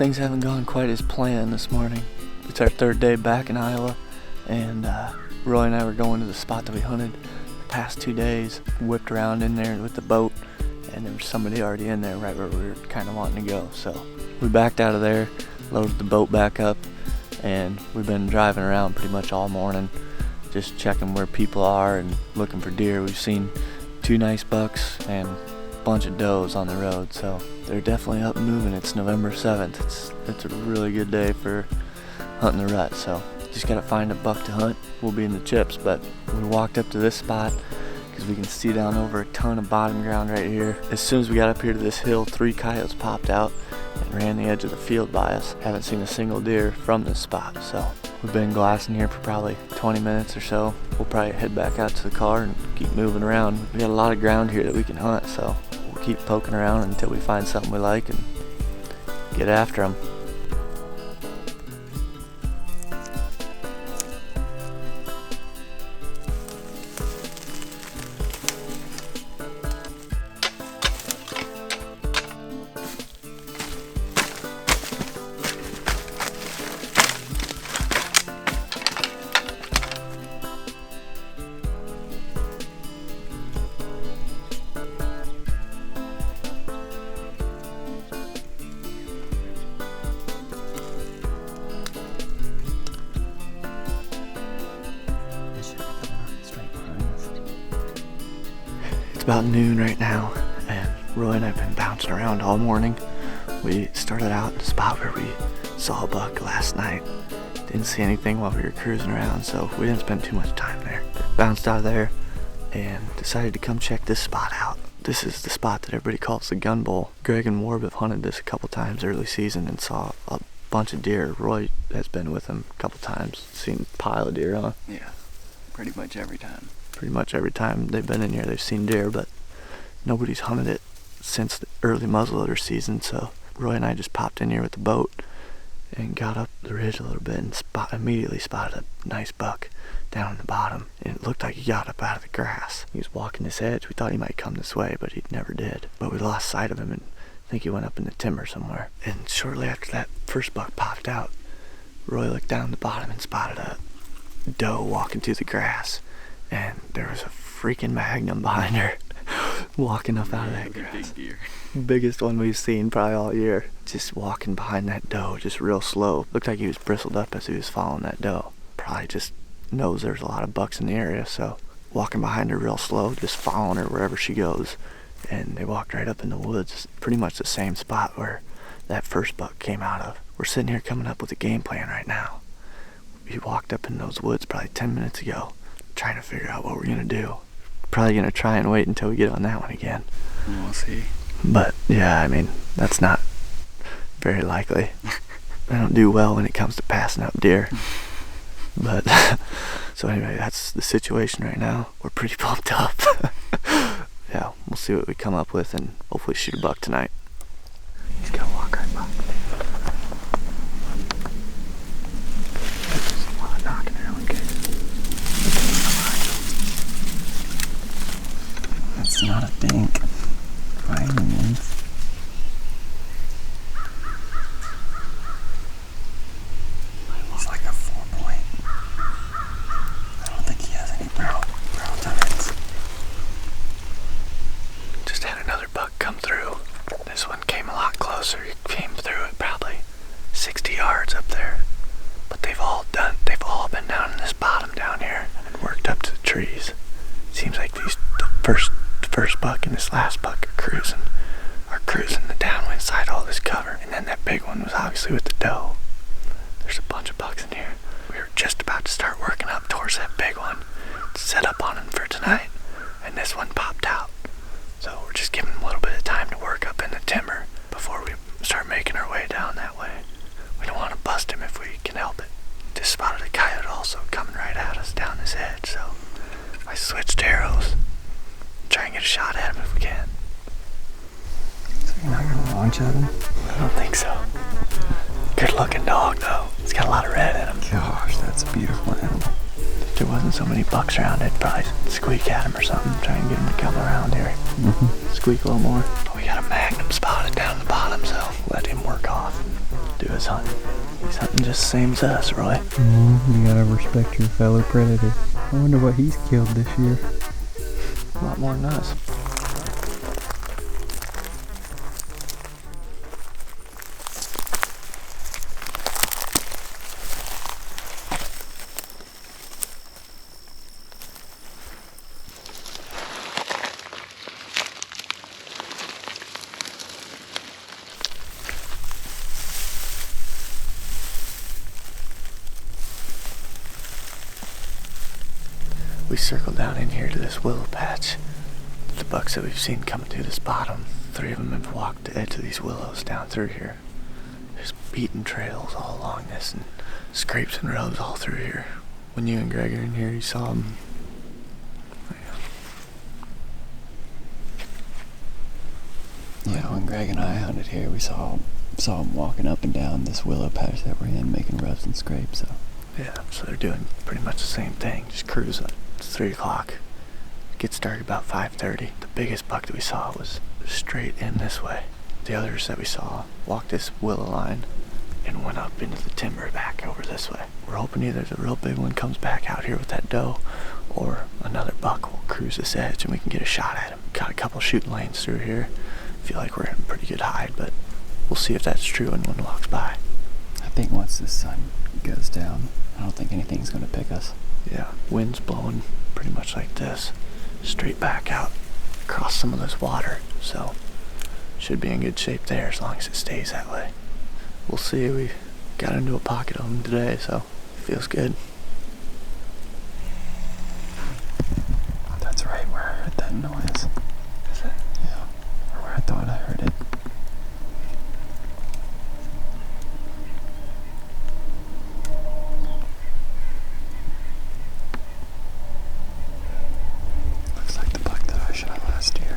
things haven't gone quite as planned this morning. It's our third day back in Iowa, and Roy and I were going to the spot that we hunted the past 2 days. Whipped around in there with the boat, and there was somebody already in there right where we were kind of wanting to go. So we backed out of there, loaded the boat back up, and we've been driving around pretty much all morning, just checking where people are and looking for deer. We've seen 2 nice bucks and a bunch of does on the road, so they're definitely up and moving. It's November 7th. It's a really good day for hunting the rut, so just gotta find a buck to hunt. We'll be in the chips, but we walked up to this spot because we can see down over a ton of bottom ground right here. As soon as we got up here to this hill, 3 coyotes popped out and ran the edge of the field by us. Haven't seen a single deer from this spot, so we've been glassing here for probably 20 minutes or so. We'll probably head back out to the car and keep moving around. We got a lot of ground here that we can hunt, so we'll keep poking around until we find something we like and get after them. It's about noon right now, and Roy and I have been bouncing around all morning. We started out in the spot where we saw a buck last night. Didn't see anything while we were cruising around, so we didn't spend too much time there. Bounced out of there and decided to come check this spot out. This is the spot that everybody calls the Gun Bowl. Greg and Warb have hunted this a couple times early season and saw a bunch of deer. Roy has been with them a couple times, seen a pile of deer, huh? Yeah, pretty much every time. Pretty much every time they've been in here, they've seen deer, but nobody's hunted it since the early muzzleloader season. So Roy and I just popped in here with the boat and got up the ridge a little bit and immediately spotted a nice buck down in the bottom. And it looked like he got up out of the grass. He was walking this edge. We thought he might come this way, but he never did. But we lost sight of him, and I think he went up in the timber somewhere. And shortly after that first buck popped out, Roy looked down the bottom and spotted a doe walking through the grass. And there was a freaking magnum behind her walking up out of that grass. Big deer. Biggest one we've seen probably all year. Just walking behind that doe, just real slow. Looked like he was bristled up as he was following that doe. Probably just knows there's a lot of bucks in the area, so walking behind her real slow, just following her wherever she goes. And they walked right up in the woods, pretty much the same spot where that first buck came out of. We're sitting here coming up with a game plan right now. We walked up in those woods probably 10 minutes ago, trying to figure out what we're gonna do. Probably gonna try and wait until we get on that one again. We'll see. But yeah, I mean, that's not very likely. I don't do well when it comes to passing up deer. But so anyway, that's the situation right now. We're pretty pumped up. Yeah, we'll see what we come up with and hopefully shoot a buck tonight. He's gonna walk right by. There's a lot of knocking there, okay. That's not a dink by any means. He's like a 4-point. I don't think he has any brow tines. Just had another buck come through. This one came a lot closer. He came through at probably 60 yards up there. But they've all been down in this bottom down here and worked up to the trees. Seems like the first buck and this last buck are cruising the downwind side of all this cover. And then that big one was obviously with the doe. There's a bunch of bucks in here. We were just about to start working up towards that big one to set up on him for tonight. And this one popped out. So we're just giving him a little bit of time to work up in the timber before we start making our way down that way. We don't want to bust him if we can help it. Just spotted a coyote also coming right at us down this edge, so I switched arrows. Try and get a shot at him if we can. So you're not gonna launch at him? I don't think so. Good looking dog though. It's got a lot of red in him. Gosh, that's a beautiful animal. If there wasn't so many bucks around, I'd probably squeak at him or something. Try and get him to come around here. Squeak a little more. But we got a magnum spotted down the bottom, so let him work off. do his hunting. He's hunting just the same as us, Roy. You gotta respect your fellow predator. I wonder what he's killed this year. A lot more than us. We circled down in here to this willow patch. The bucks that we've seen coming through this bottom, 3 of them have walked the edge of these willows down through here. There's beaten trails all along this and scrapes and rubs all through here. When you and Greg are in here, you saw them. Yeah, when Greg and I hunted here, we saw them walking up and down this willow patch that we're in, making rubs and scrapes. So Yeah, so they're doing pretty much the same thing, just cruising. It's 3 o'clock. Gets dark about 5:30. The biggest buck that we saw was straight in this way. The others that we saw walked this willow line and went up into the timber back over this way. We're hoping either the real big one comes back out here with that doe or another buck will cruise this edge and we can get a shot at him. Got a couple shooting lanes through here. Feel like we're in a pretty good hide, but we'll see if that's true when one walks by. I think once the sun goes down, I don't think anything's gonna pick us. Yeah, wind's blowing pretty much like this, straight back out across some of this water, so should be in good shape there as long as it stays that way. We'll see. We got into a pocket of them today, so it feels good. That's right where I heard that noise. Is it? Yeah, or where I thought I heard it. Looks like the buck that I shot last year.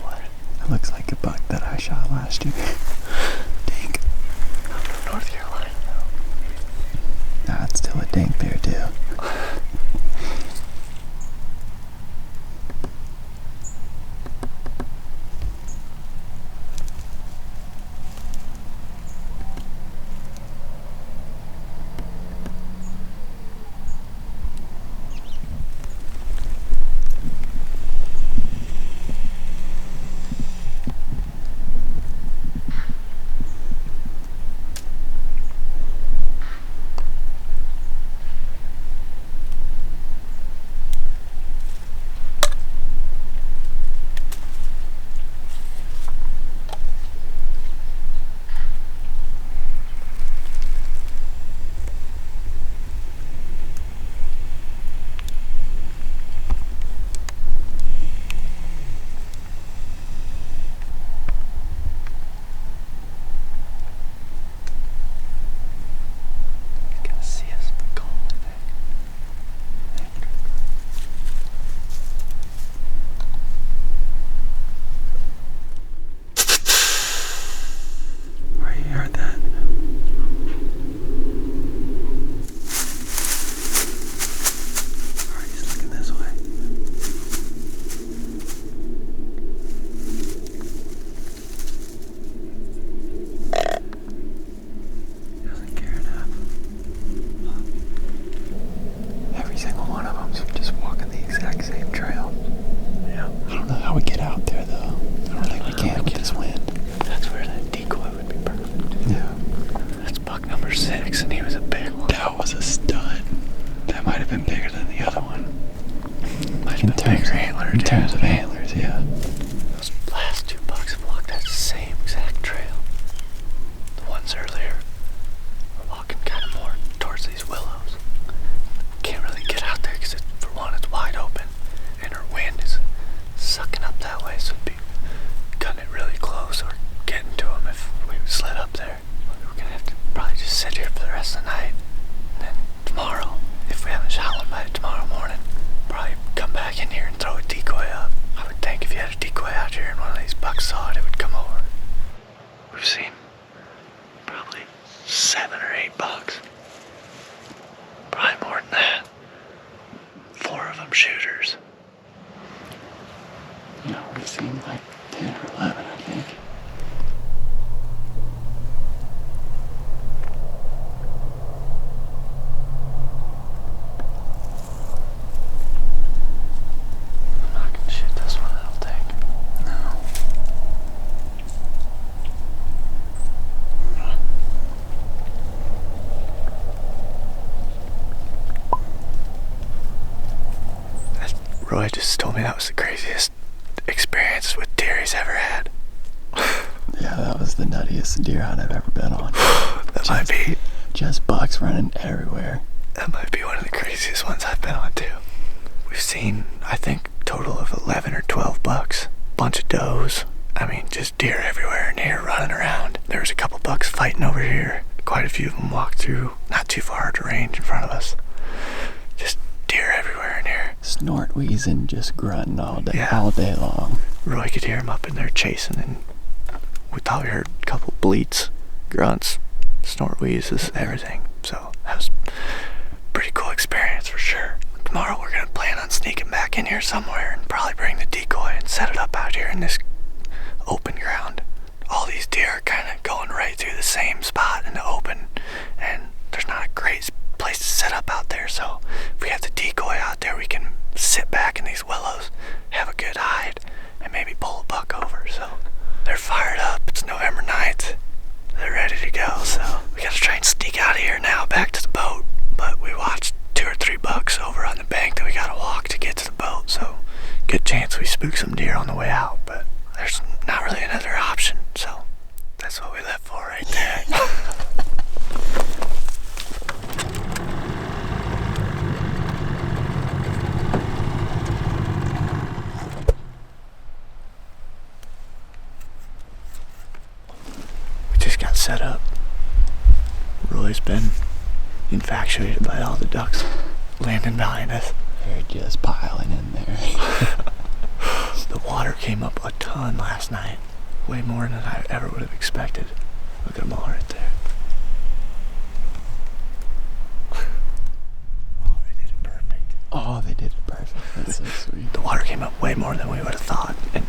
What? It looks like a buck that I shot last year. Dink. I'm from North Carolina. Nah, it's still a dink there too. In terms of antlers, yeah. Those last 2 bucks have walked that same exact trail. The ones earlier were walking kind of more towards these willows. Can't really get out there because, for one, it's wide open and our wind is sucking up that way, so it'd be cutting it really close or getting to them if we slid up there. We're gonna have to probably just sit here for the rest of the night. And then tomorrow, if we haven't shot one by tomorrow morning, probably come back in here and throw a decoy up. I would think if you had a decoy out here and one of these bucks saw it, it would come over. We've seen probably 7 or 8 bucks. Probably more than that. 4 of them shooters. No, we've seen like 10 or 11, I think. Roy just told me that was the craziest experience with deer he's ever had. Yeah, that was the nuttiest deer hunt I've ever been on. Might be. Just bucks running everywhere. That might be one of the craziest ones I've been on too. We've seen, I think, total of 11 or 12 bucks. Bunch of does. I mean, just deer everywhere in here running around. There was a couple bucks fighting over here. Quite a few of them walked through, not too far to range in front of us. Just deer everywhere in here. Snort wheezing, just grunting all day, Yeah. all day long. Roy could hear him up in there chasing, and we thought we heard a couple bleats, grunts, snort wheezes, everything. So that was a pretty cool experience for sure. Tomorrow we're gonna plan on sneaking back in here somewhere and probably bring the decoy and set it up out here in this open ground. All these deer are kind of going right through the same spot in the open, and there's not a great place to set up out there. So if we have the decoy out there, we can sit back in these willows, have a good hide, and maybe pull a buck over. So they're fired up. It's November 9th. They're ready to go. So we gotta try and sneak out of here now back to the boat. But we watched 2 or 3 bucks over on the bank that we gotta walk to get to the boat. So good chance we spook some deer on the way out. But there's not really another option. So that's what we left for right there. Just got set up. Roy's been infatuated by all the ducks landing behind us. They're just piling in there. The water came up a ton last night. Way more than I ever would have expected. Look at them all right there. Oh, they did it perfect. Oh, they did it perfect. That's so sweet. The water came up way more than we would have thought, and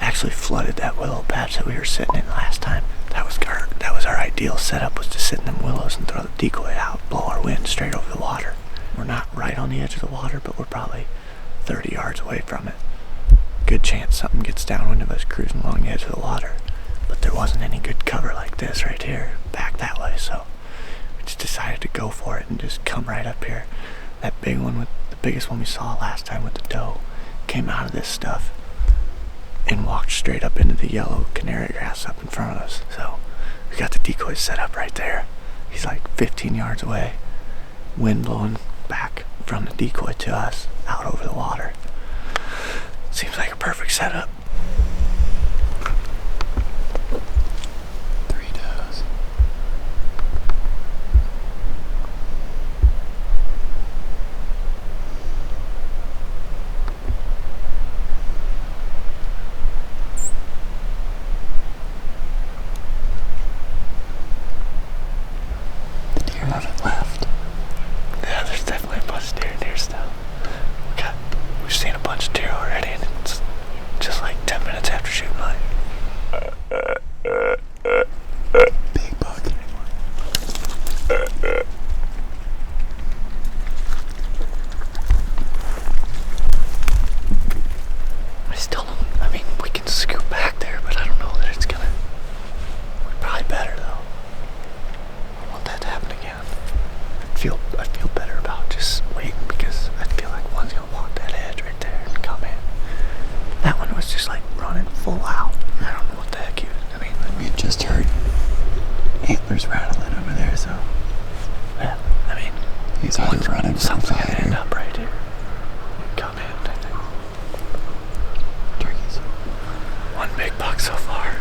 actually flooded that willow patch that we were sitting in last time. That was our ideal setup, was to sit in them willows and throw the decoy out, blow our wind straight over the water. We're not right on the edge of the water, but we're probably 30 yards away from it. Good chance something gets downwind of us cruising along the edge of the water. But there wasn't any good cover like this right here, back that way, so we just decided to go for it and just come right up here. That big one, the biggest one we saw last time with the doe, came out of this stuff and walked straight up into the yellow canary grass up in front of us. So we got the decoys set up right there. He's like 15 yards away, wind blowing back from the decoy to us out over the water. Seems like a perfect setup. 3 does. The deer haven't left. Yeah, there's definitely a bunch of deer in here still. We've seen a bunch of deer already, and it's just like 10 minutes after shooting light. Big buck. I still don't, I mean, we can scoot back there, but I don't know that it's gonna, we're probably better though. I don't want that to happen again. I feel better about just waiting, because I feel like one's gonna walk that edge right there and come in. That one was just like running full out. I don't know what the heck he was, I mean, We had just heard antlers rattling over there, so yeah, I mean, he's either running from something's gonna end fire. up right here. Come in, I think. Turkeys. One big buck so far.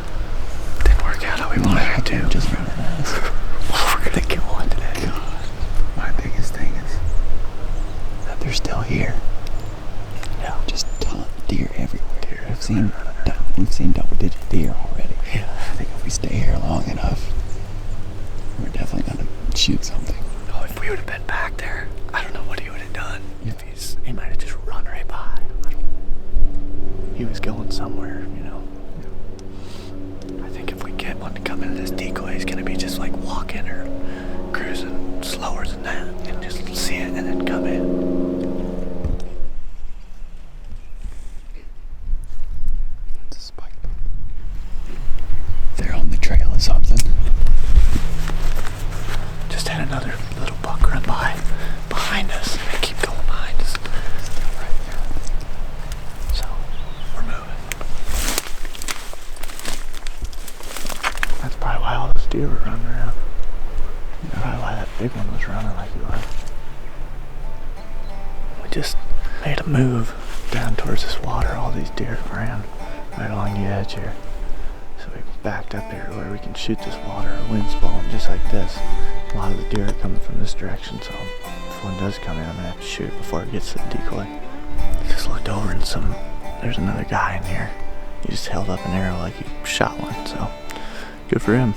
Didn't work out how we wanted it to. Just running at us. We're gonna kill one today. God. My biggest thing is that they're still here. Yeah. Just deer everywhere. Deer We've seen double-digit deer already. Yeah. I think if we stay here long enough, we're definitely gonna shoot something. Oh, if we would have been back there, I don't know what he would have done. If he might have just run right by. He was going somewhere, you know. I think if we get one to come into this decoy, he's gonna be just like walking or cruising slower than that, and just see it and then come in. It's a spike. They're on the trail or something. Just had another little buck run by behind us. They keep going behind us. Still right there. deer were running around. Probably why that big one was running like he was. We just made a move down towards this water. All these deer ran right along the edge here. So we backed up here where we can shoot this water. The wind's blowing just like this. A lot of the deer are coming from this direction, so if one does come in, I'm gonna have to shoot it before it gets to the decoy. Just looked over and there's another guy in here. He just held up an arrow like he shot one, so good for him.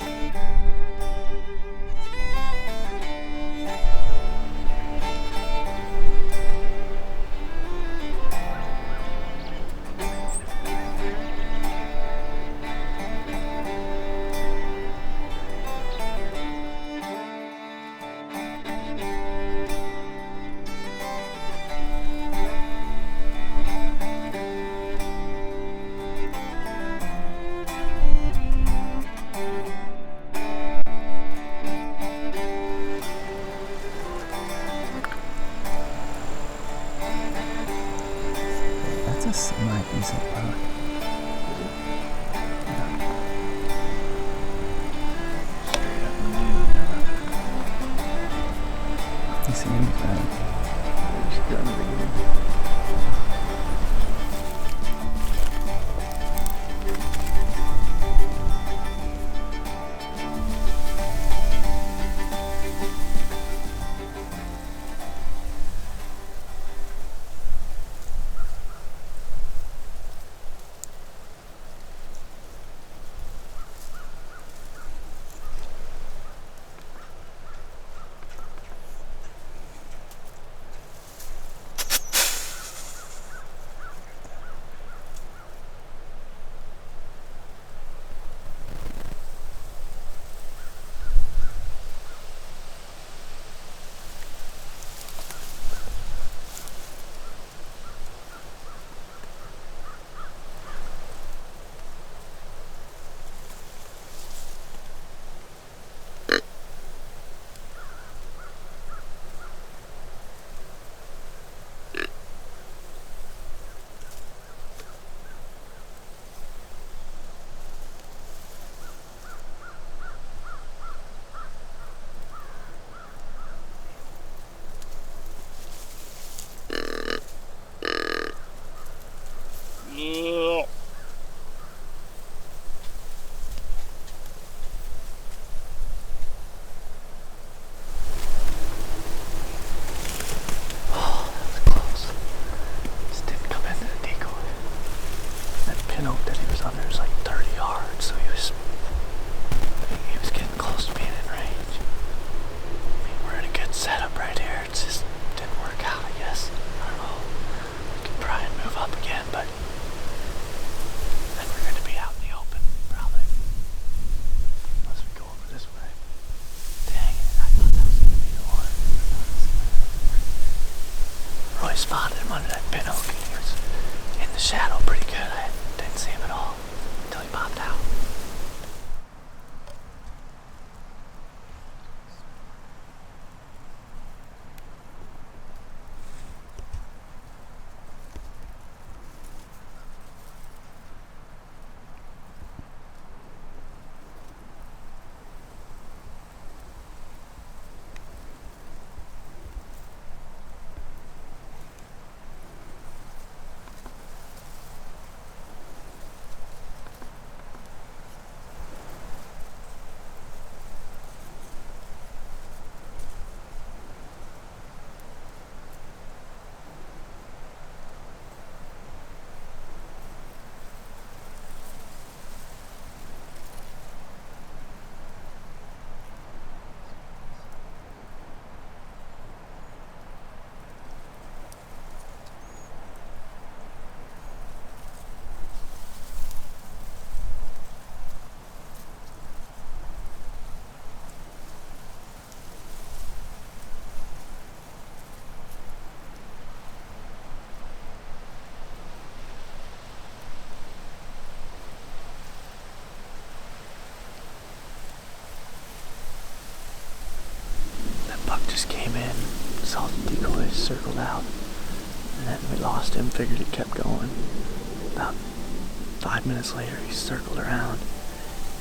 That's a semi-decent buck. You see anything? Spotted him under that pin oak. He was in the shadow pretty good. I didn't see him at all until he popped out. Buck just came in, saw the decoys, circled out, and then we lost him, figured he kept going. About 5 minutes later, he circled around,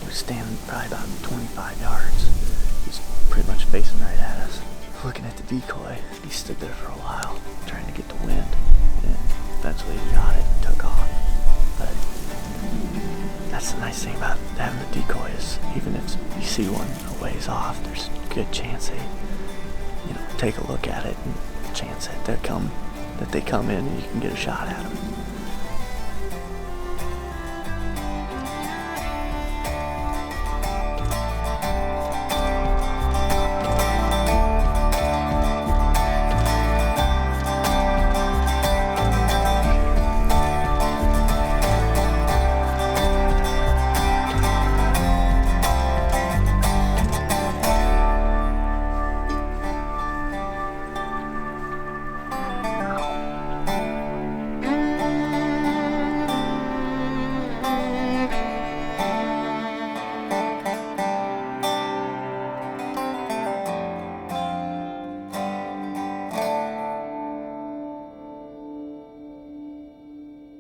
He was standing probably about 25 yards. He was pretty much facing right at us. Looking at the decoy, he stood there for a while, trying to get the wind, and eventually he got it and took off. But that's the nice thing about having the decoy is even if you see one a ways off, there's a good chance they, take a look at it and chance that they come in and you can get a shot at them.